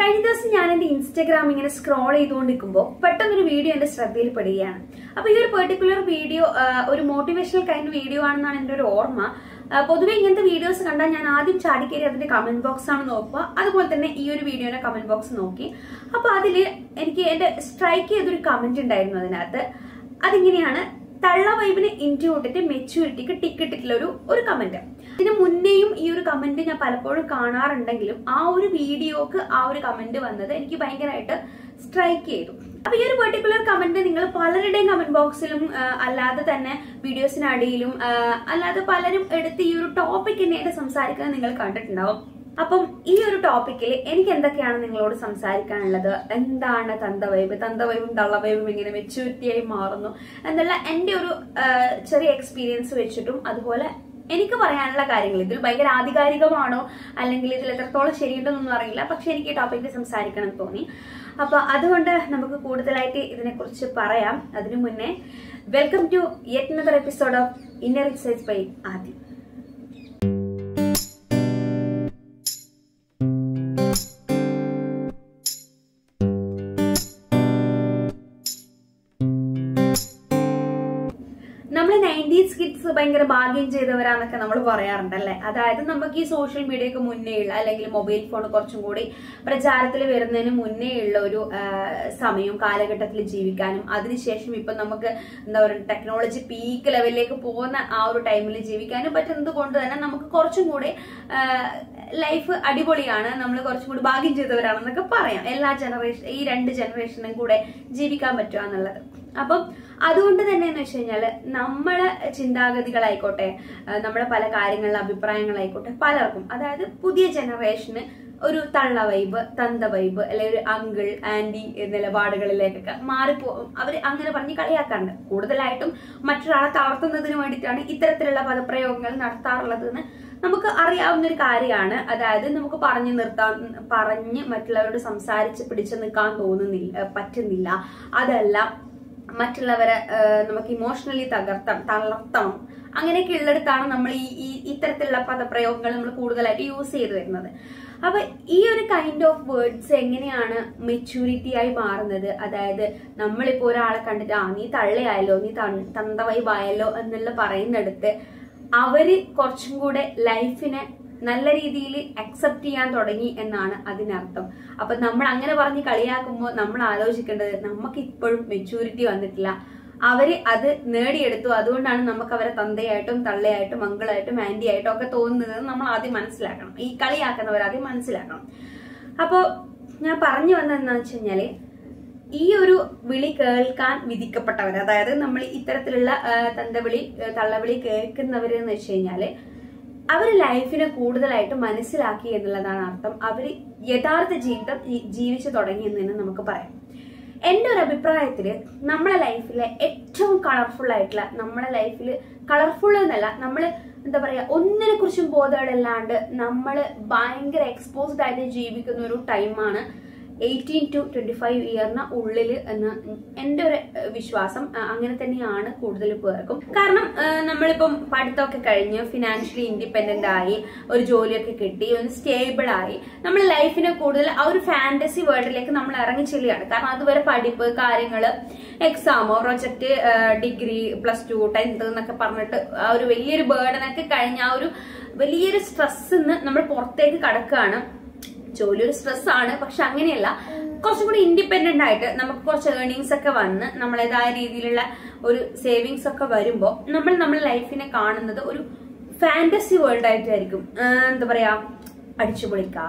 കഴിഞ്ഞ ദിവസം ഞാൻ എന്റെ ഇൻസ്റ്റാഗ്രാം ഇങ്ങനെ സ്ക്രോൾ ചെയ്തുകൊണ്ടിരിക്കുമ്പോൾ പെട്ടെന്നൊരു വീഡിയോ എന്റെ ശ്രദ്ധയിൽപ്പെടുകയാണ്. അപ്പൊ ഈ ഒരു പെർട്ടിക്കുലർ വീഡിയോ ഒരു മോട്ടിവേഷണൽ കൈൻഡ് വീഡിയോ ആണെന്നാണ് എന്റെ ഒരു ഓർമ്മ. പൊതുവെ ഇങ്ങനത്തെ വീഡിയോസ് കണ്ടാൽ ഞാൻ ആദ്യം ചാടിക്കേറി അതിന്റെ കമന്റ് ബോക്സ് ആണ് നോക്കുക. അതുപോലെ തന്നെ ഈ ഒരു വീഡിയോയുടെ കമന്റ് ബോക്സ് നോക്കി. അപ്പൊ അതില് എനിക്ക് എന്റെ സ്ട്രൈക്ക് ചെയ്തൊരു കമന്റ് ഉണ്ടായിരുന്നു. അതിനകത്ത് അതിങ്ങനെയാണ്: തള്ള വൈബിന് ഇന്ത്യ വിട്ടിട്ട് മെച്യൂരിറ്റിക്ക് ടിക്കറ്റിട്ടുള്ള ഒരു കമന്റ്. ഇതിന് മുന്നേയും ഈ ഒരു കമന്റ് ഞാൻ പലപ്പോഴും കാണാറുണ്ടെങ്കിലും ആ ഒരു വീഡിയോക്ക് ആ ഒരു കമന്റ് വന്നത് എനിക്ക് ഭയങ്കരമായിട്ട് സ്ട്രൈക്ക് ചെയ്തു. അപ്പൊ ഈ ഒരു പെർട്ടിക്കുലർ കമന്റ് നിങ്ങൾ പലരുടെയും കമന്റ് ബോക്സിലും അല്ലാതെ തന്നെ വീഡിയോസിനടിയിലും അല്ലാതെ പലരും എടുത്ത് ഈ ഒരു ടോപ്പിക് തന്നെയായിട്ട് സംസാരിക്കുന്നത് നിങ്ങൾ കണ്ടിട്ടുണ്ടാവും. അപ്പം ഈ ഒരു ടോപ്പിക്കിൽ എനിക്ക് എന്തൊക്കെയാണ് നിങ്ങളോട് സംസാരിക്കാനുള്ളത്, എന്താണ് തന്തവൈബും തള്ളവൈബും ഇങ്ങനെ മെച്യൂരിറ്റിയായി മാറുന്നു എന്നുള്ള എന്റെ ഒരു ചെറിയ എക്സ്പീരിയൻസ് വെച്ചിട്ടും അതുപോലെ എനിക്ക് പറയാനുള്ള കാര്യങ്ങൾ ഇതിൽ ഭയങ്കര ആധികാരികമാണോ അല്ലെങ്കിൽ ഇതിൽ എത്രത്തോളം ശരിയുണ്ടെന്നൊന്നും അറിയില്ല. പക്ഷെ എനിക്ക് ഈ ടോപ്പിക്കിൽ സംസാരിക്കണം എന്ന് തോന്നി. അപ്പൊ അതുകൊണ്ട് നമുക്ക് കൂടുതലായിട്ട് ഇതിനെക്കുറിച്ച് പറയാം. അതിനു മുന്നേ welcome to yet another episode of inner insights by Aadi. നമ്മൾ 90s കിഡ്സ് ഭയങ്കര ഭാഗ്യം ചെയ്തവരാന്നൊക്കെ നമ്മൾ പറയാറുണ്ടല്ലേ. അതായത് നമുക്ക് ഈ സോഷ്യൽ മീഡിയക്ക് മുന്നേ ഉള്ള അല്ലെങ്കിൽ മൊബൈൽ ഫോൺ കുറച്ചും കൂടി പ്രചാരത്തിൽ വരുന്നതിന് മുന്നേ ഉള്ള ഒരു സമയവും കാലഘട്ടത്തിൽ ജീവിക്കാനും അതിനുശേഷം ഇപ്പൊ നമുക്ക് എന്താ പറയുക ടെക്നോളജി പീക്ക് ലെവലിലേക്ക് പോകുന്ന ആ ഒരു ടൈമിൽ ജീവിക്കാനും പറ്റുന്നത് കൊണ്ട് തന്നെ നമുക്ക് കുറച്ചും കൂടി ലൈഫ് അടിപൊളിയാണ്, നമ്മൾ കുറച്ചും കൂടി ഭാഗ്യം ചെയ്തവരാണെന്നൊക്കെ പറയാം. ഈ രണ്ട് ജനറേഷനും കൂടെ ജീവിക്കാൻ പറ്റുക എന്നുള്ളത്. അപ്പം അതുകൊണ്ട് തന്നെ എന്ന് വെച്ച് കഴിഞ്ഞാല് നമ്മളെ ചിന്താഗതികളായിക്കോട്ടെ, നമ്മുടെ പല കാര്യങ്ങളിലെ അഭിപ്രായങ്ങളായിക്കോട്ടെ പലർക്കും, അതായത് പുതിയ ജനറേഷന് ഒരു തള്ള വൈബ്, തന്ത വൈബ് അല്ലെങ്കിൽ ഒരു അങ്കിൾ ആന്റി നിലപാടുകളിലേക്കൊക്കെ അവര് അങ്ങനെ പറഞ്ഞ് കളിയാക്കാറുണ്ട്. കൂടുതലായിട്ടും മറ്റൊരാളെ തളർത്തുന്നതിന് വേണ്ടിയിട്ടാണ് ഇത്തരത്തിലുള്ള പദപ്രയോഗങ്ങൾ നടത്താറുള്ളത് എന്ന് നമുക്ക് അറിയാവുന്ന ഒരു കാര്യമാണ്. അതായത് നമുക്ക് പറഞ്ഞ് മറ്റുള്ളവരോട് സംസാരിച്ച് പിടിച്ചു നിൽക്കാൻ പറ്റുന്നില്ല. അതല്ല, മറ്റുള്ളവരെ നമുക്ക് ഇമോഷണലി തളർത്തണം, അങ്ങനെയൊക്കെ ഉള്ളിടത്താണ് നമ്മൾ ഈ ഇത്തരത്തിലുള്ള പദപ്രയോഗങ്ങൾ നമ്മൾ കൂടുതലായിട്ട് യൂസ് ചെയ്ത് വരുന്നത്. അപ്പൊ ഈ ഒരു കൈൻഡ് ഓഫ് വേർഡ്സ് എങ്ങനെയാണ് മെച്യൂരിറ്റി ആയി മാറുന്നത്? അതായത് നമ്മളിപ്പോ ഒരാളെ കണ്ടിട്ട് നീ തള്ളയായല്ലോ, നീ തന്തവൈബായല്ലോ എന്നുള്ള പറയുന്നിടത്ത് അവര് കുറച്ചും കൂടെ ലൈഫിനെ നല്ല രീതിയിൽ അക്സെപ്റ്റ് ചെയ്യാൻ തുടങ്ങി എന്നാണ് അതിനർത്ഥം. അപ്പൊ നമ്മൾ അങ്ങനെ പറഞ്ഞ് കളിയാക്കുമ്പോൾ നമ്മൾ ആലോചിക്കേണ്ടത് നമുക്ക് ഇപ്പോഴും മെച്യൂരിറ്റി വന്നിട്ടില്ല, അവര് അത് നേടിയെടുത്തു, അതുകൊണ്ടാണ് നമുക്ക് അവരെ തന്തയായിട്ടും തള്ളയായിട്ടും മംഗളായിട്ടും ആന്റി ആയിട്ടും ഒക്കെ തോന്നുന്നത് നമ്മൾ ആദ്യം മനസ്സിലാക്കണം. ഈ കളിയാക്കുന്നവർ ആദ്യം മനസ്സിലാക്കണം. അപ്പോ ഞാൻ പറഞ്ഞു വന്നതെന്ന് വെച്ച് കഴിഞ്ഞാല് ഈ ഒരു വിളി കേൾക്കാൻ വിധിക്കപ്പെട്ടവർ, അതായത് നമ്മൾ ഇത്തരത്തിലുള്ള തന്തവിളി തള്ളവിളി കേൾക്കുന്നവരെന്ന് വെച്ച് കഴിഞ്ഞാല് അവര് ലൈഫിനെ കൂടുതലായിട്ട് മനസ്സിലാക്കി എന്നുള്ളതാണ് അർത്ഥം. അവര് യഥാർത്ഥ ജീവിതം ജീവിച്ചു തുടങ്ങി എന്ന് തന്നെ നമുക്ക് പറയാം. എന്റെ ഒരു അഭിപ്രായത്തില് നമ്മളെ ലൈഫിലെ ഏറ്റവും കളർഫുൾ ആയിട്ടുള്ള, നമ്മളെ ലൈഫില് കളർഫുൾ എന്നല്ല, നമ്മള് എന്താ പറയാ ഒന്നിനെ കുറിച്ചും ബോധമല്ലാണ്ട് നമ്മള് ഭയങ്കര എക്സ്പോസ്ഡ് ആയിട്ട് ജീവിക്കുന്ന ഒരു ടൈമാണ് 18 to 25 ഇയറിന് ഉള്ളില് എന്ന് എന്റെ ഒരു വിശ്വാസം. അങ്ങനെ തന്നെയാണ് കൂടുതൽ പേർക്കും. കാരണം നമ്മളിപ്പം പഠിത്തമൊക്കെ കഴിഞ്ഞ് ഫിനാൻഷ്യലി ഇൻഡിപെൻഡന്റ് ആയി ഒരു ജോലിയൊക്കെ കിട്ടി ഒന്ന് സ്റ്റേബിൾ ആയി നമ്മൾ ലൈഫിനെ കൂടുതൽ ആ ഒരു ഫാന്റസി വേൾഡിലേക്ക് നമ്മൾ ഇറങ്ങി ചെല്ലുകയാണ്. കാരണം അതുവരെ പഠിപ്പ് കാര്യങ്ങള്, എക്സാമോ, പ്രൊജക്ട്, ഡിഗ്രി, +2, 10th എന്നൊക്കെ പറഞ്ഞിട്ട് ആ ഒരു വലിയൊരു ബേർഡനൊക്കെ കഴിഞ്ഞ ആ ഒരു വലിയൊരു സ്ട്രെസ്സിന്ന് നമ്മൾ പുറത്തേക്ക് കടക്കുകയാണ്. ജോലി ഒരു സ്ട്രെസ് ആണ്, പക്ഷെ അങ്ങനെയല്ല, കുറച്ചും കൂടി ഇൻഡിപെൻഡന്റ് ആയിട്ട് നമുക്ക് കുറച്ച് ഏർണിങ്സ് ഒക്കെ വന്ന് നമ്മളേതായ രീതിയിലുള്ള ഒരു സേവിങ്സ് ഒക്കെ വരുമ്പോൾ നമ്മുടെ ലൈഫിനെ കാണുന്നത് ഒരു ഫാന്റസി വേൾഡ് ആയിട്ടായിരിക്കും. എന്താ പറയാ, അടിച്ചു പൊളിക്കുക,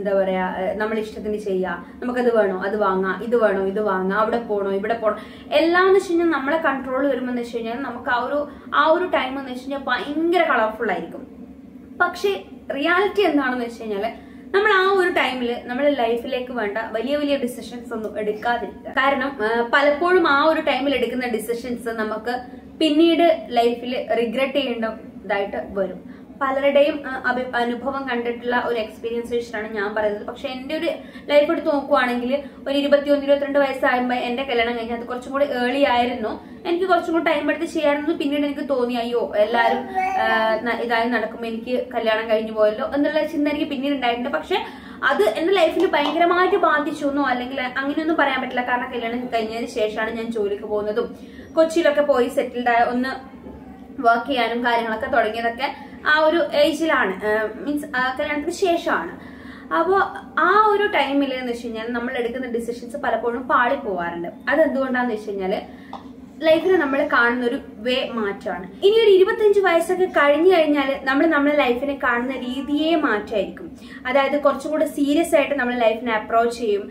എന്താ പറയാ നമ്മൾ ഇഷ്ടത്തിന് ചെയ്യുക, നമുക്കത് വേണോ അത് വാങ്ങാം, ഇത് വേണോ ഇത് വാങ്ങാം, അവിടെ പോണോ ഇവിടെ പോണോ എല്ലാം എന്ന് വെച്ച് കഴിഞ്ഞാൽ നമ്മളെ കൺട്രോൾ വരുമ്പോൾ എന്ന് വെച്ച് കഴിഞ്ഞാൽ നമുക്ക് ആ ഒരു ടൈം എന്ന് വെച്ച് കഴിഞ്ഞാൽ ഭയങ്കര കളർഫുൾ ആയിരിക്കും. പക്ഷെ റിയാലിറ്റി എന്താണെന്ന് വെച്ച് കഴിഞ്ഞാല് നമ്മൾ ആ ഒരു ടൈമില് നമ്മുടെ ലൈഫിലേക്ക് വേണ്ട വലിയ വലിയ ഡിസിഷൻസ് ഒന്നും എടുക്കാതിരിക്കുക. കാരണം പലപ്പോഴും ആ ഒരു ടൈമിൽ എടുക്കുന്ന ഡിസിഷൻസ് നമുക്ക് പിന്നീട് ലൈഫിൽ റിഗ്രറ്റ് ചെയ്യേണ്ടതായിട്ട് വരും. പലരുടെയും അനുഭവം കണ്ടിട്ടുള്ള ഒരു എക്സ്പീരിയൻസ് വെച്ചിട്ടാണ് ഞാൻ പറയുന്നത്. പക്ഷെ എന്റെ ഒരു ലൈഫ് എടുത്ത് നോക്കുവാണെങ്കിൽ ഒരു 21-22 വയസ്സാകുമ്പോൾ എന്റെ കല്യാണം കഴിഞ്ഞാൽ അത് കുറച്ചും കൂടി ഏർലി ആയിരുന്നു. എനിക്ക് കുറച്ചും കൂടി ടൈം എടുത്ത് ചെയ്യാറുണ്ട്. പിന്നീട് എനിക്ക് തോന്നി അയ്യോ എല്ലാരും ഇതായി നടക്കുമ്പോൾ എനിക്ക് കല്യാണം കഴിഞ്ഞു പോയല്ലോ എന്നുള്ള ചിന്ത എനിക്ക് പിന്നീട് ഉണ്ടായിട്ടുണ്ട്. പക്ഷെ അത് എന്റെ ലൈഫിൽ ഭയങ്കരമായിട്ട് ബാധിച്ചു എന്നോ അല്ലെങ്കിൽ അങ്ങനെയൊന്നും പറയാൻ പറ്റില്ല. കാരണം കല്യാണം കഴിഞ്ഞതിന് ശേഷമാണ് ഞാൻ ജോലിക്ക് പോകുന്നതും കൊച്ചിയിലൊക്കെ പോയി സെറ്റിൽഡ് ആയ ഒന്ന് വർക്ക് ചെയ്യാനും കാര്യങ്ങളൊക്കെ തുടങ്ങിയതൊക്കെ ആ ഒരു ഏജിലാണ്, മീൻസ് കല്യാണത്തിന് ശേഷമാണ്. അപ്പോൾ ആ ഒരു ടൈമിൽ എന്ന് വെച്ച് കഴിഞ്ഞാൽ നമ്മൾ എടുക്കുന്ന ഡിസിഷൻസ് പലപ്പോഴും പാളിപ്പോവാറുണ്ട്. അതെന്തുകൊണ്ടാന്ന് വെച്ച് കഴിഞ്ഞാൽ ലൈഫിൽ നമ്മൾ കാണുന്ന ഒരു വേ മാറ്റമാണ്. ഇനി ഒരു 25 വയസ്സൊക്കെ കഴിഞ്ഞു കഴിഞ്ഞാൽ നമ്മൾ നമ്മുടെ ലൈഫിനെ കാണുന്ന രീതിയെ മാറ്റമായിരിക്കും. അതായത് കുറച്ചും കൂടെ സീരിയസ് ആയിട്ട് നമ്മൾ ലൈഫിനെ അപ്രോച്ച് ചെയ്യും.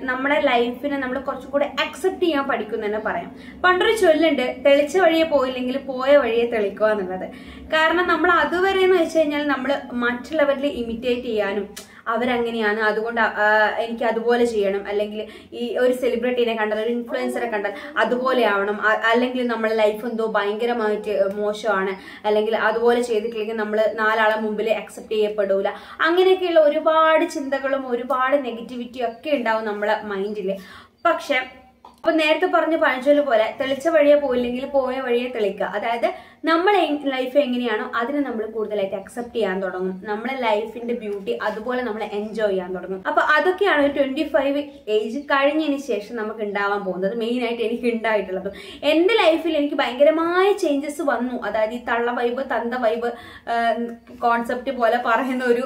നമ്മുടെ ലൈഫിനെ നമ്മൾ കുറച്ചും കൂടെ അക്സെപ്റ്റ് ചെയ്യാൻ പഠിക്കും തന്നെ പറയാം. പണ്ടൊരു ചൊല്ലുണ്ട്, തെളിച്ച വഴിയെ പോയില്ലെങ്കിൽ പോയ വഴിയെ തെളിക്കുക എന്നുള്ളത്. കാരണം നമ്മൾ അതുവരെ എന്ന് വെച്ച് കഴിഞ്ഞാൽ നമ്മൾ മറ്റുള്ളവരിൽ ഇമിറ്റേറ്റ് ചെയ്യാനും അവരങ്ങനെയാണ് അതുകൊണ്ട് എനിക്ക് അതുപോലെ ചെയ്യണം, അല്ലെങ്കിൽ ഈ ഒരു സെലിബ്രിറ്റീനെ കണ്ടാൽ ഒരു ഇൻഫ്ലുവൻസറെ കണ്ടാൽ അതുപോലെ ആവണം, അല്ലെങ്കിൽ നമ്മുടെ ലൈഫ് എന്തോ ഭയങ്കരമായിട്ട് മോശമാണ്, അല്ലെങ്കിൽ അതുപോലെ ചെയ്തിട്ടില്ലെങ്കിൽ നമ്മൾ 4 ആളെ മുമ്പിൽ അക്സെപ്റ്റ് ചെയ്യപ്പെടൂല. അങ്ങനെയൊക്കെയുള്ള ഒരുപാട് ചിന്തകളും ഒരുപാട് നെഗറ്റിവിറ്റിയും ഒക്കെ ഉണ്ടാവും നമ്മളെ മൈൻഡിൽ. പക്ഷെ അപ്പൊ നേരത്തെ പറഞ്ഞ പഴഞ്ചൊല്ല് പോലെ തെളിച്ച വഴിയെ പോയില്ലെങ്കിൽ പോയ വഴിയെ തെളിക്കുക. അതായത് നമ്മളെ ലൈഫ് എങ്ങനെയാണോ അതിനെ നമ്മൾ കൂടുതലായിട്ട് അക്സെപ്റ്റ് ചെയ്യാൻ തുടങ്ങും. നമ്മളെ ലൈഫിന്റെ ബ്യൂട്ടി അതുപോലെ നമ്മൾ എൻജോയ് ചെയ്യാൻ തുടങ്ങും. അപ്പൊ അതൊക്കെയാണ് 25 ഏജ് കഴിഞ്ഞതിന് ശേഷം നമുക്ക് ഉണ്ടാവാൻ പോകുന്നത്. മെയിൻ ആയിട്ട് എനിക്ക് ഉണ്ടായിട്ടുള്ളത് എന്റെ ലൈഫിൽ എനിക്ക് ഭയങ്കരമായ ചേഞ്ചസ് വന്നു. അതായത് ഈ തള്ള വൈബ് തന്ത വൈബ് കോൺസെപ്റ്റ് പോലെ പറയുന്ന ഒരു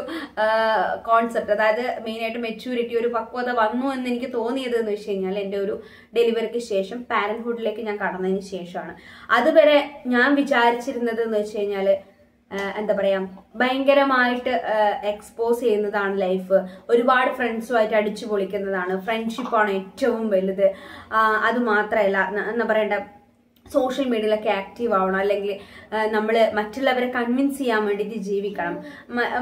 കോൺസെപ്റ്റ്, അതായത് മെയിൻ ആയിട്ട് മെച്യൂരിറ്റി, ഒരു പക്വത വന്നു എന്ന് എനിക്ക് തോന്നിയത് എന്ന് വെച്ച് കഴിഞ്ഞാൽ എന്റെ ഒരു ഡെലിവറിക്ക് ശേഷം പാരന്റ്ഹുഡിലേക്ക് ഞാൻ കടന്നതിന് ശേഷമാണ്. അതുവരെ ഞാൻ വിചാരിച്ചിരുന്നത് എന്ന് വെച്ച് കഴിഞ്ഞാല് എന്താ പറയാ, ഭയങ്കരമായിട്ട് എക്സ്പോസ് ചെയ്യുന്നതാണ് ലൈഫ്, ഒരുപാട് ഫ്രണ്ട്സുമായിട്ട് അടിച്ചു പൊളിക്കുന്നതാണ്, ഫ്രണ്ട്ഷിപ്പാണ് ഏറ്റവും വലുത്. അത് മാത്രമല്ല എന്താ പറയണ്ട, സോഷ്യൽ മീഡിയയിലൊക്കെ ആക്റ്റീവ് ആവണം, അല്ലെങ്കിൽ നമ്മൾ മറ്റുള്ളവരെ കൺവിൻസ് ചെയ്യാൻ വേണ്ടിയിട്ട് ജീവിക്കണം.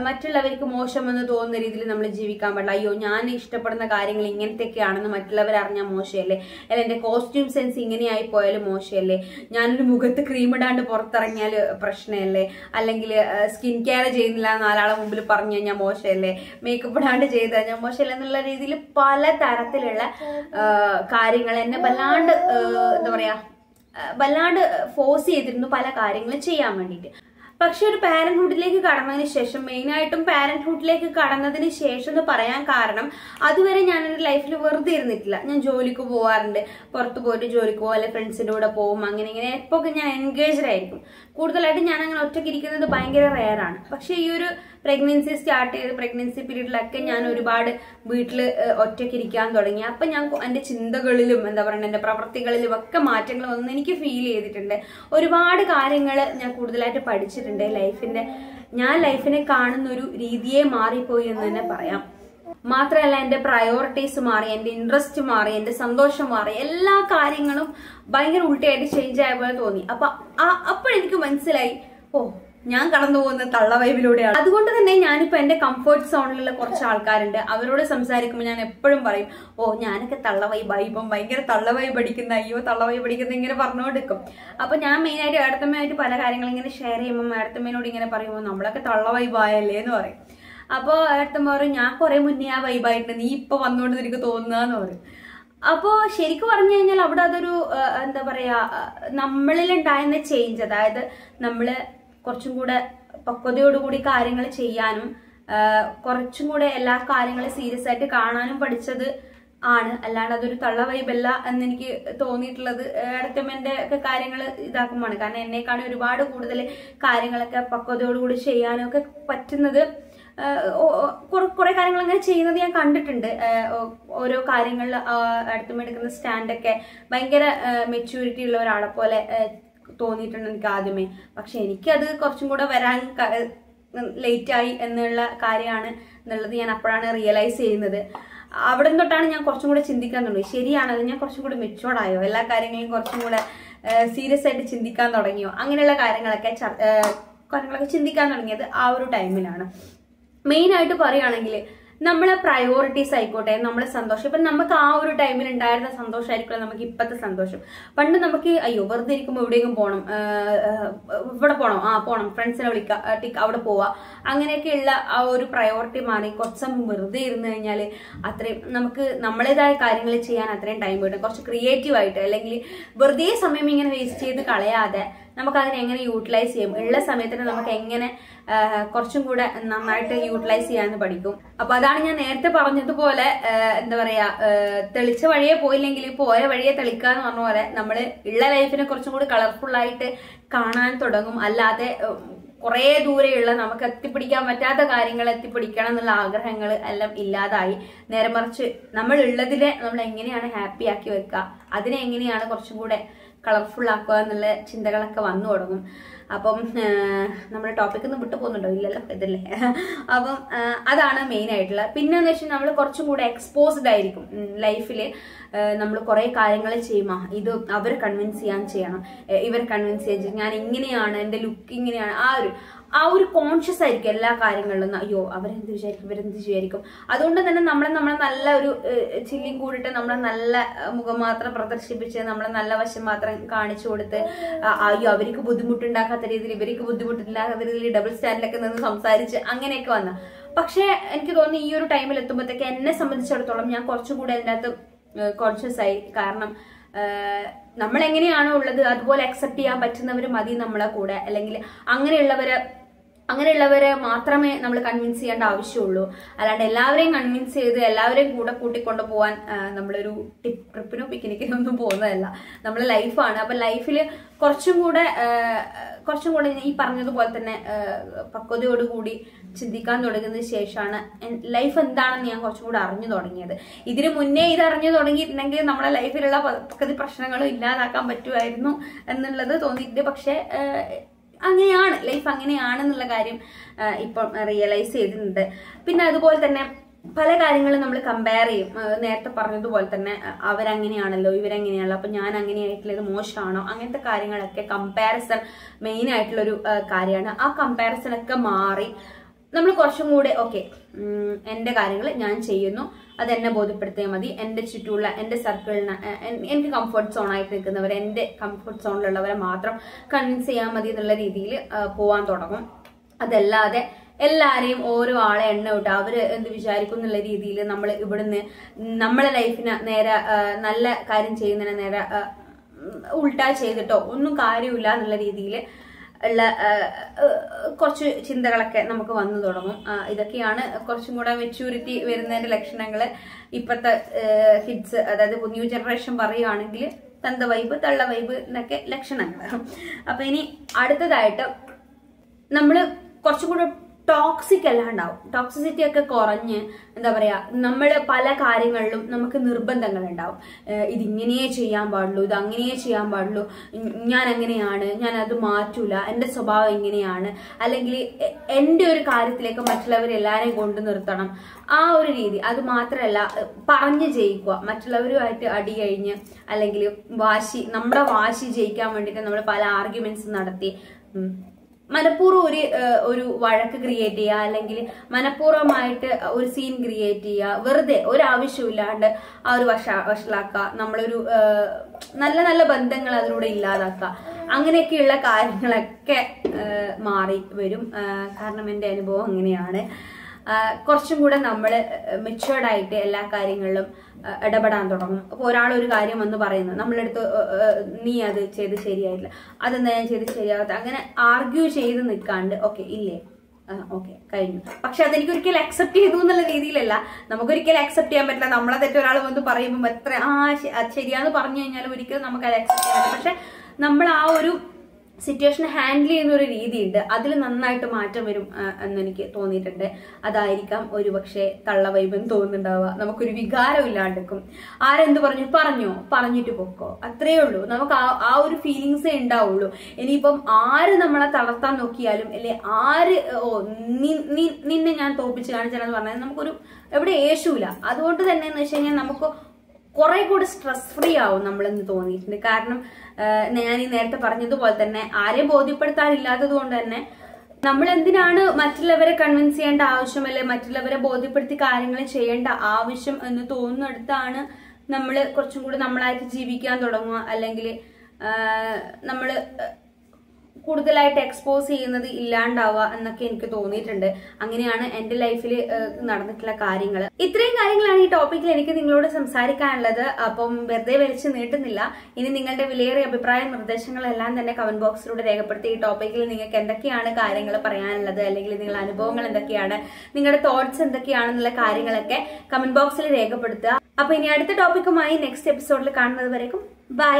മറ്റുള്ളവർക്ക് മോശമെന്ന് തോന്നുന്ന രീതിയിൽ നമ്മൾ ജീവിക്കാൻ പാടില്ല. അയ്യോ ഞാൻ ഇഷ്ടപ്പെടുന്ന കാര്യങ്ങൾ ഇങ്ങനത്തെയൊക്കെയാണെന്ന് മറ്റുള്ളവർ അറിഞ്ഞാൽ മോശമല്ലേ, അല്ലെങ്കിൽ എൻ്റെ കോസ്റ്റ്യൂം സെൻസ് ഇങ്ങനെയായി പോയാലും മോശമല്ലേ, ഞാനൊരു മുഖത്ത് ക്രീം ഇടാണ്ട് പുറത്തിറങ്ങിയാൽ പ്രശ്നമല്ലേ, അല്ലെങ്കിൽ സ്കിൻ കെയർ ചെയ്യുന്നില്ല 4 ആളെ മുമ്പിൽ പറഞ്ഞു കഴിഞ്ഞാൽ മോശമല്ലേ, മേക്കപ്പ് ഇടാണ്ട് ചെയ്ത് കഴിഞ്ഞാൽ മോശമല്ലേ എന്നുള്ള രീതിയിൽ പല തരത്തിലുള്ള കാര്യങ്ങൾ എന്നെ വല്ലാണ്ട് എന്താ പറയാ വല്ലാണ്ട് ഫോഴ്സ് ചെയ്തിരുന്നു പല കാര്യങ്ങളും ചെയ്യാൻ വേണ്ടിയിട്ട്. പക്ഷെ ഒരു പാരന്റ്ഹുഡിലേക്ക് കടന്നതിന് ശേഷം, മെയിനായിട്ടും പാരന്റ്ഹുഡിലേക്ക് കടന്നതിന് ശേഷം എന്ന് പറയാൻ കാരണം, അതുവരെ ഞാൻ എൻ്റെ ലൈഫിൽ വെറുതെ ഇരുന്നിട്ടില്ല. ഞാൻ ജോലിക്ക് പോകാറുണ്ട്, പുറത്ത് പോയിട്ട് ജോലിക്ക് പോകും, അല്ലെങ്കിൽ ഫ്രണ്ട്സിൻ്റെ കൂടെ പോകും, അങ്ങനെ ഇങ്ങനെ എപ്പോഴൊക്കെ ഞാൻ എൻഗേജ്ഡ് ആയിരിക്കും. കൂടുതലായിട്ട് ഞാൻ അങ്ങനെ ഒറ്റയ്ക്ക് ഇരിക്കുന്നത് ഭയങ്കര റെയറാണ്. പക്ഷെ ഈ ഒരു പ്രഗ്നൻസി സ്റ്റാർട്ട് ചെയ്ത് പ്രഗ്നൻസി പീരീഡിലൊക്കെ ഞാൻ ഒരുപാട് വീട്ടിൽ ഒറ്റയ്ക്ക് ഇരിക്കാൻ തുടങ്ങി. അപ്പം ഞാൻ എൻ്റെ ചിന്തകളിലും എന്താ പറയുക എൻ്റെ പ്രവൃത്തികളിലും ഒക്കെ മാറ്റങ്ങൾ വന്ന് എനിക്ക് ഫീൽ ചെയ്തിട്ടുണ്ട്. ഒരുപാട് കാര്യങ്ങൾ ഞാൻ കൂടുതലായിട്ട് പഠിച്ചിട്ടുണ്ട്. ഞാൻ ലൈഫിനെ കാണുന്ന ഒരു രീതിയെ മാറിപ്പോയി എന്ന് തന്നെ പറയാം. മാത്രമല്ല എൻ്റെ പ്രയോറിറ്റീസ് മാറി, എൻ്റെ ഇൻട്രസ്റ്റ് മാറി, എൻ്റെ സന്തോഷം മാറി, എല്ലാ കാര്യങ്ങളും ഭയങ്കര ഉൾട്ടയായിട്ട് ചേഞ്ച് ആയ പോലെ തോന്നി. അപ്പോഴെനിക്ക് മനസ്സിലായി, ഓ ഞാൻ കടന്നു പോകുന്ന തള്ള വൈബിലൂടെയാണ്. അതുകൊണ്ട് തന്നെ ഞാനിപ്പോ എന്റെ കംഫർട്ട് സോണിലുള്ള കുറച്ച് ആൾക്കാരുണ്ട്, അവരോട് സംസാരിക്കുമ്പോൾ ഞാൻ എപ്പോഴും പറയും, ഓ ഞാനൊക്കെ തള്ള വൈബായി, ഇപ്പം ഭയങ്കര തള്ള വൈബ് അടിക്കുന്ന, അയ്യോ തള്ള വൈബ് അടിക്കുന്ന ഇങ്ങനെ പറഞ്ഞുകൊണ്ടിരിക്കും. അപ്പൊ ഞാൻ മെയിനായിട്ട് ഏടത്തമ്മയായിട്ട് പല കാര്യങ്ങൾ ഇങ്ങനെ ഷെയർ ചെയ്യുമ്പോൾ ഏടത്തമ്മേനോട് ഇങ്ങനെ പറയുമ്പോൾ നമ്മളൊക്കെ തള്ള വൈബായല്ലേ എന്ന് പറയും. അപ്പോൾ ഏടത്തമ്മ പറയും, ഞാൻ കുറെ മുന്നേ ആ വൈബായിട്ട്, നീ ഇപ്പൊ വന്നുകൊണ്ട് നിനക്ക് തോന്നുന്നതെന്ന് പറയും. അപ്പോൾ ശരിക്കും പറഞ്ഞു കഴിഞ്ഞാൽ അവിടെ അതൊരു എന്താ പറയാ, നമ്മളിലുണ്ടായിരുന്ന ചേഞ്ച്, അതായത് നമ്മള് കുറച്ചും കൂടെ പക്വതയോടുകൂടി കാര്യങ്ങൾ ചെയ്യാനും കുറച്ചും കൂടെ എല്ലാ കാര്യങ്ങളും സീരിയസ് ആയിട്ട് കാണാനും പഠിച്ചത് ആണ്. അല്ലാണ്ട് അതൊരു തള്ള വൈബല്ല എന്നെനിക്ക് തോന്നിയിട്ടുള്ളത് ഏടത്തമ്മന്റെ ഒക്കെ കാര്യങ്ങൾ ഇതാക്കുമ്പോഴാണ്. കാരണം എന്നെക്കാളും ഒരുപാട് കൂടുതൽ കാര്യങ്ങളൊക്കെ പക്വതയോടുകൂടി ചെയ്യാനും ഒക്കെ പറ്റുന്നത്, കുറെ കാര്യങ്ങൾ അങ്ങനെ ചെയ്യുന്നത് ഞാൻ കണ്ടിട്ടുണ്ട്. ഓരോ കാര്യങ്ങളിൽ ഏടത്തമ്മ എടുക്കുന്ന സ്റ്റാൻഡൊക്കെ ഭയങ്കര മെച്യൂരിറ്റി ഉള്ള ഒരാളെ പോലെ തോന്നിയിട്ടുണ്ട് എനിക്ക് ആദ്യമേ. പക്ഷെ എനിക്കത് കുറച്ചും കൂടെ വരാൻ ലേറ്റായി എന്നുള്ള കാര്യമാണ് എന്നുള്ളത് ഞാൻ അപ്പോഴാണ് റിയലൈസ് ചെയ്യുന്നത്. അവിടെ തൊട്ടാണ് ഞാൻ കുറച്ചും കൂടെ ചിന്തിക്കാൻ തുടങ്ങി, ശരിയാണത് ഞാൻ കുറച്ചും കൂടെ മെച്ചുവേർഡായോ, എല്ലാ കാര്യങ്ങളും കുറച്ചും കൂടെ സീരിയസ് ആയിട്ട് ചിന്തിക്കാൻ തുടങ്ങിയോ, അങ്ങനെയുള്ള കാര്യങ്ങളൊക്കെ ചിന്തിക്കാൻ തുടങ്ങിയത് ആ ഒരു ടൈമിലാണ്. മെയിനായിട്ട് പറയുകയാണെങ്കിൽ നമ്മളെ പ്രയോറിറ്റീസ് ആയിക്കോട്ടെ, നമ്മളെ സന്തോഷം, ഇപ്പം നമുക്ക് ആ ഒരു ടൈമിൽ ഉണ്ടായിരുന്ന സന്തോഷമായിരിക്കില്ല നമുക്ക് ഇപ്പോഴത്തെ സന്തോഷം. പണ്ട് നമുക്ക് അയ്യോ വെറുതെ ഇരിക്കുമ്പോൾ എവിടെയെങ്കിലും പോകണം, ഇവിടെ പോകണം, ഫ്രണ്ട്സിനെ വിളിക്കുക, അവിടെ പോവുക, അങ്ങനെയൊക്കെയുള്ള ആ ഒരു പ്രയോറിറ്റി മാറി. കുറച്ച് സമയം വെറുതെ ഇരുന്ന് കഴിഞ്ഞാൽ അത്രയും നമുക്ക് നമ്മളേതായ കാര്യങ്ങൾ ചെയ്യാൻ അത്രയും ടൈം കിട്ടും. കുറച്ച് ക്രിയേറ്റീവായിട്ട്, അല്ലെങ്കിൽ വെറുതെ സമയം ഇങ്ങനെ വേസ്റ്റ് ചെയ്ത് കളയാതെ നമുക്കതിനെ എങ്ങനെ യൂട്ടിലൈസ് ചെയ്യും, ഉള്ള സമയത്തിന് നമുക്ക് എങ്ങനെ കുറച്ചും കൂടെ നന്നായിട്ട് യൂട്ടിലൈസ് ചെയ്യാന്ന് പഠിക്കും. അപ്പൊ അതാണ് ഞാൻ നേരത്തെ പറഞ്ഞതുപോലെ എന്താ പറയാ, തെളിച്ച വഴിയെ പോയില്ലെങ്കിൽ പോയ വഴിയെ തെളിക്കാന്ന് പറഞ്ഞ പോലെ നമ്മള് ഉള്ള ലൈഫിനെ കുറച്ചും കൂടി കളർഫുൾ ആയിട്ട് കാണാൻ തുടങ്ങും. അല്ലാതെ കുറെ ദൂരെയുള്ള നമുക്ക് എത്തിപ്പിടിക്കാൻ പറ്റാത്ത കാര്യങ്ങൾ എത്തിപ്പിടിക്കണം എന്നുള്ള ആഗ്രഹങ്ങൾ എല്ലാം ഇല്ലാതായി നേരെ മറിച്ച് നമ്മൾ ഉള്ളതിനെ നമ്മൾ എങ്ങനെയാണ് ഹാപ്പി ആക്കി വെക്കുക, അതിനെ എങ്ങനെയാണ് കുറച്ചും കൂടെ കളർഫുൾ ആക്കുക എന്നുള്ള ചിന്തകളൊക്കെ വന്നു തുടങ്ങും. അപ്പം നമ്മുടെ ടോപ്പിക് ഒന്നും വിട്ടു പോകുന്നുണ്ടോ? ഇല്ലല്ലോ, ഇതല്ലേ. അപ്പം അതാണ് മെയിൻ ആയിട്ടുള്ള. പിന്നെന്ന് വെച്ചാൽ നമ്മൾ കുറച്ചും കൂടെ എക്സ്പോസ്ഡ് ആയിരിക്കും ലൈഫിൽ. നമ്മൾ കുറെ കാര്യങ്ങൾ ചെയ്യുമ്പോൾ ഇത് അവരെ കൺവിൻസ് ചെയ്യാൻ ചെയ്യണം, ഇവരെ കൺവിൻസ് ചെയ്യാൻ, ഞാൻ ഇങ്ങനെയാണ്, എൻ്റെ ലുക്ക് ഇങ്ങനെയാണ്, ആ ഒരു കോൺഷ്യസ് ആയിരിക്കും എല്ലാ കാര്യങ്ങളിലും. അയ്യോ അവരെന്ത് വിചാരിക്കും, ഇവരെന്ത് വിചാരിക്കും. അതുകൊണ്ട് തന്നെ നമ്മളെ നല്ല ഒരു ചില്ലിങ് കൂടിയിട്ട് നമ്മളെ നല്ല മുഖം മാത്രം പ്രദർശിപ്പിച്ച് നമ്മളെ നല്ല വശം മാത്രം കാണിച്ചു കൊടുത്ത് അയ്യോ അവർക്ക് ബുദ്ധിമുട്ടുണ്ടാക്കാത്ത രീതിയിൽ, ഇവർക്ക് ബുദ്ധിമുട്ടുണ്ടാക്കാത്ത രീതിയിൽ ഡബിൾ സ്റ്റാൻഡിലൊക്കെ നിന്ന് സംസാരിച്ച് അങ്ങനെയൊക്കെ വന്ന. പക്ഷെ എനിക്ക് തോന്നുന്നു ഈ ഒരു ടൈമിൽ എത്തുമ്പോഴത്തേക്ക് എന്നെ സംബന്ധിച്ചിടത്തോളം ഞാൻ കുറച്ചുകൂടെ അതിൻ്റെ അകത്ത് കോൺഷ്യസ് ആയി. കാരണം നമ്മൾ എങ്ങനെയാണോ ഉള്ളത് അതുപോലെ അക്സെപ്റ്റ് ചെയ്യാൻ പറ്റുന്നവർ മതി നമ്മളെ കൂടെ, അല്ലെങ്കിൽ അങ്ങനെയുള്ളവരെ മാത്രമേ നമ്മൾ കൺവിൻസ് ചെയ്യേണ്ട ആവശ്യമുള്ളൂ. അല്ലാണ്ട് എല്ലാവരെയും കൺവിൻസ് ചെയ്ത് എല്ലാവരെയും കൂടെ കൂട്ടിക്കൊണ്ടു പോകാൻ നമ്മളൊരു ട്രിപ്പിനോ പിക്നിക്കിനോ ഒന്നും പോകുന്നതല്ല, നമ്മളെ ലൈഫാണ്. അപ്പൊ ലൈഫിൽ കുറച്ചും കൂടെ ഈ പറഞ്ഞതുപോലെ തന്നെ പക്വതയോടുകൂടി ചിന്തിക്കാൻ തുടങ്ങുന്നതിന് ശേഷമാണ് ലൈഫ് എന്താണെന്ന് ഞാൻ കുറച്ചും കൂടെ അറിഞ്ഞു തുടങ്ങിയത്. ഇതിനു മുന്നേ ഇത് അറിഞ്ഞു തുടങ്ങിയിട്ടുണ്ടെങ്കിൽ നമ്മളെ ലൈഫിലുള്ള പകുതി പ്രശ്നങ്ങളും ഇല്ലാതാക്കാൻ പറ്റുമായിരുന്നു എന്നുള്ളത് തോന്നിയിട്ടുണ്ട്. പക്ഷെ അങ്ങനെയാണ് ലൈഫ്, അങ്ങനെയാണെന്നുള്ള കാര്യം ഇപ്പം റിയലൈസ് ചെയ്തിട്ടുണ്ട്. പിന്നെ അതുപോലെ തന്നെ പല കാര്യങ്ങളും നമ്മൾ കമ്പയർ ചെയ്യും. നേരത്തെ പറഞ്ഞതുപോലെ തന്നെ അവരങ്ങനെയാണല്ലോ, ഇവരെങ്ങനെയാണല്ലോ, അപ്പൊ ഞാൻ അങ്ങനെയായിട്ടുള്ള ഇത് മോശമാണോ, അങ്ങനത്തെ കാര്യങ്ങളൊക്കെ കമ്പാരിസൺ മെയിൻ ആയിട്ടുള്ളൊരു കാര്യമാണ്. ആ കമ്പാരിസൺ ഒക്കെ മാറി നമ്മൾ കുറച്ചും കൂടെ ഓക്കെ എൻ്റെ കാര്യങ്ങൾ ഞാൻ ചെയ്യുന്നു, അതെന്നെ ബോധ്യപ്പെടുത്തിയാൽ മതി, എൻ്റെ ചുറ്റുമുള്ള എൻ്റെ സർക്കിളിന് എനിക്ക് കംഫർട്ട് സോൺ ആയിട്ട് നിൽക്കുന്നവരെ, എൻ്റെ കംഫർട്ട് സോണിലുള്ളവരെ മാത്രം കൺവിൻസ് ചെയ്യാൻ മതി എന്നുള്ള രീതിയിൽ പോകാൻ തുടങ്ങും. അതല്ലാതെ എല്ലാരെയും ഓരോ ആളെ എണ്ണ വിട്ട് അവര് എന്ത് വിചാരിക്കും എന്നുള്ള രീതിയിൽ നമ്മൾ ഇവിടുന്ന് നമ്മളെ ലൈഫിന് നേരെ നല്ല കാര്യം ചെയ്യുന്നതിന് നേരെ ഉൾട്ടാ ചെയ്തിട്ടോ ഒന്നും കാര്യമില്ല എന്നുള്ള രീതിയിൽ ഉള്ള കുറച്ച് ചിന്തകളൊക്കെ നമുക്ക് വന്നു തുടങ്ങും. ഇതൊക്കെയാണ് കുറച്ചും കൂടെ മെച്യൂരിറ്റി വരുന്നതിന്റെ ലക്ഷണങ്ങൾ. ഇപ്പോഴത്തെ കിഡ്സ്, അതായത് ന്യൂ ജനറേഷൻ പറയുകയാണെങ്കിൽ തന്ത വൈബ് തള്ള വൈബ് എന്നൊക്കെ ലക്ഷണങ്ങൾ. അപ്പൊ ഇനി അടുത്തതായിട്ട് നമ്മള് കുറച്ചും കൂടെ ടോക്സിക് അല്ലാണ്ടാവും, ടോക്സിസിറ്റി ഒക്കെ കുറഞ്ഞ് എന്താ പറയാ, നമ്മൾ പല കാര്യങ്ങളിലും നമുക്ക് നിർബന്ധങ്ങൾ ഉണ്ടാവും. ഇതിങ്ങനെയേ ചെയ്യാൻ പാടുള്ളൂ, ഇത് അങ്ങനെയേ ചെയ്യാൻ പാടുള്ളൂ, ഞാൻ അങ്ങനെയാണ്, ഞാൻ അത് മാറ്റൂല, എൻ്റെ സ്വഭാവം എങ്ങനെയാണ്, അല്ലെങ്കിൽ എൻ്റെ ഒരു കാര്യത്തിലേക്ക് മറ്റുള്ളവരെല്ലാരെയും കൊണ്ടു നിർത്തണം, ആ ഒരു രീതി. അത് മാത്രമല്ല പറഞ്ഞു ജയിക്കുക, മറ്റുള്ളവരുമായിട്ട് അടി കഴിഞ്ഞ് അല്ലെങ്കിൽ നമ്മുടെ വാശി ജയിക്കാൻ വേണ്ടിയിട്ട് നമ്മൾ പല ആർഗ്യുമെന്റ്സ് നടത്തി മനഃപൂർവ്വം ഒരു വഴക്ക് ക്രിയേറ്റ് ചെയ്യുക, അല്ലെങ്കിൽ മനഃപൂർവ്വമായിട്ട് ഒരു സീൻ ക്രിയേറ്റ് ചെയ്യുക, വെറുതെ ഒരാവശ്യമില്ലാണ്ട് ആ ഒരു വഷളാക്കുക, നമ്മളൊരു നല്ല നല്ല ബന്ധങ്ങൾ അതിലൂടെ ഇല്ലാതാക്കുക. അങ്ങനെയൊക്കെയുള്ള കാര്യങ്ങളൊക്കെ മാറി വരും. കാരണം എൻ്റെ അനുഭവം അങ്ങനെയാണ്. കുറച്ചും കൂടെ നമ്മൾ മെച്ചുവേർഡ് ആയിട്ട് എല്ലാ കാര്യങ്ങളിലും ഇടപെടാൻ തുടങ്ങും. അപ്പോൾ ഒരാളൊരു കാര്യം വന്ന് പറയുന്നു, നമ്മളെടുത്ത് നീ അത് ചെയ്ത് ശരിയായില്ല, അതെന്താ ഞാൻ ചെയ്ത് ശരിയാകാത്ത, അങ്ങനെ ആർഗ്യൂ ചെയ്ത് നിൽക്കാണ്ട് ഓക്കെ ഇല്ലേ ഓക്കെ കഴിഞ്ഞു. പക്ഷെ അതെനിക്ക് ഒരിക്കലും അക്സെപ്റ്റ് ചെയ്തു എന്നുള്ള രീതിയിലല്ല, നമുക്കൊരിക്കലും അക്സെപ്റ്റ് ചെയ്യാൻ പറ്റില്ല. നമ്മളെ തെറ്റൊരാൾ വന്ന് പറയുമ്പോൾ എത്ര ശരിയാന്ന് പറഞ്ഞു കഴിഞ്ഞാലും ഒരിക്കലും നമുക്ക് അത് അക്സെപ്റ്റ് ചെയ്യാൻ പറ്റില്ല. പക്ഷെ നമ്മൾ ആ ഒരു സിറ്റുവേഷൻ ഹാൻഡിൽ ചെയ്യുന്ന ഒരു രീതിയുണ്ട്, അതിൽ നന്നായിട്ട് മാറ്റം വരും എന്നെനിക്ക് തോന്നിയിട്ടുണ്ട്. അതായിരിക്കാം ഒരു പക്ഷേ തള്ള വൈബെന്ന് തോന്നുന്നുണ്ടാവുക. നമുക്കൊരു വികാരം ഇല്ലാണ്ടിരിക്കും. ആരെന്ത് പറഞ്ഞിട്ട് പൊക്കോ, അത്രയേ ഉള്ളൂ. നമുക്ക് ആ ഒരു ഫീലിങ്സേ ഉണ്ടാവുള്ളൂ. ഇനിയിപ്പം ആര് നമ്മളെ തളർത്താൻ നോക്കിയാലും അല്ലെ ആര് നിന്നെ ഞാൻ തോപ്പിച്ച് കാണിച്ചാലെന്ന് പറഞ്ഞാൽ നമുക്കൊരു എവിടെ യേശൂല. അതുകൊണ്ട് തന്നെ എന്ന് വെച്ച് കഴിഞ്ഞാൽ നമുക്ക് കുറെ കൂടി സ്ട്രെസ് ഫ്രീ ആവും നമ്മളെന്ന് തോന്നിയിട്ടുണ്ട്. കാരണം ഞാൻ ഈ നേരത്തെ പറഞ്ഞതുപോലെ തന്നെ ആരെയും ബോധ്യപ്പെടുത്താനില്ലാത്തത് കൊണ്ട് തന്നെ നമ്മൾ എന്തിനാണ് മറ്റുള്ളവരെ കൺവിൻസ് ചെയ്യേണ്ട ആവശ്യം, അല്ലെ മറ്റുള്ളവരെ ബോധ്യപ്പെടുത്തി കാര്യങ്ങൾ ചെയ്യേണ്ട ആവശ്യം എന്ന് തോന്നുന്നിടത്താണ് നമ്മൾ കുറച്ചും കൂടി നമ്മളായിട്ട് ജീവിക്കാൻ തുടങ്ങുക. അല്ലെങ്കിൽ നമ്മൾ കൂടുതലായിട്ട് എക്സ്പോസ് ചെയ്യുന്നത് ഇല്ലാണ്ടാവുക എന്നൊക്കെ എനിക്ക് തോന്നിയിട്ടുണ്ട്. അങ്ങനെയാണ് എന്റെ ലൈഫിൽ നടന്നിട്ടുള്ള കാര്യങ്ങൾ. ഇത്രയും കാര്യങ്ങളാണ് ഈ ടോപ്പിക്കിൽ എനിക്ക് നിങ്ങളോട് സംസാരിക്കാനുള്ളത്. അപ്പം വെറുതെ വലിച്ചു നീട്ടുന്നില്ല. ഇനി നിങ്ങളുടെ വിലയേറിയ അഭിപ്രായ നിർദ്ദേശങ്ങളെല്ലാം തന്നെ കമന്റ് ബോക്സിലൂടെ രേഖപ്പെടുത്തി ഈ ടോപ്പിക്കിൽ നിങ്ങൾക്ക് എന്തൊക്കെയാണ് കാര്യങ്ങൾ പറയാനുള്ളത്, അല്ലെങ്കിൽ നിങ്ങളുടെ അനുഭവങ്ങൾ എന്തൊക്കെയാണ്, നിങ്ങളുടെ തോട്ട്സ് എന്തൊക്കെയാണെന്നുള്ള കാര്യങ്ങളൊക്കെ കമന്റ് ബോക്സിൽ രേഖപ്പെടുത്തുക. അപ്പൊ ഇനി അടുത്ത ടോപ്പിക്കുമായി നെക്സ്റ്റ് എപ്പിസോഡിൽ കാണുന്നത് വരേക്കും ബൈ.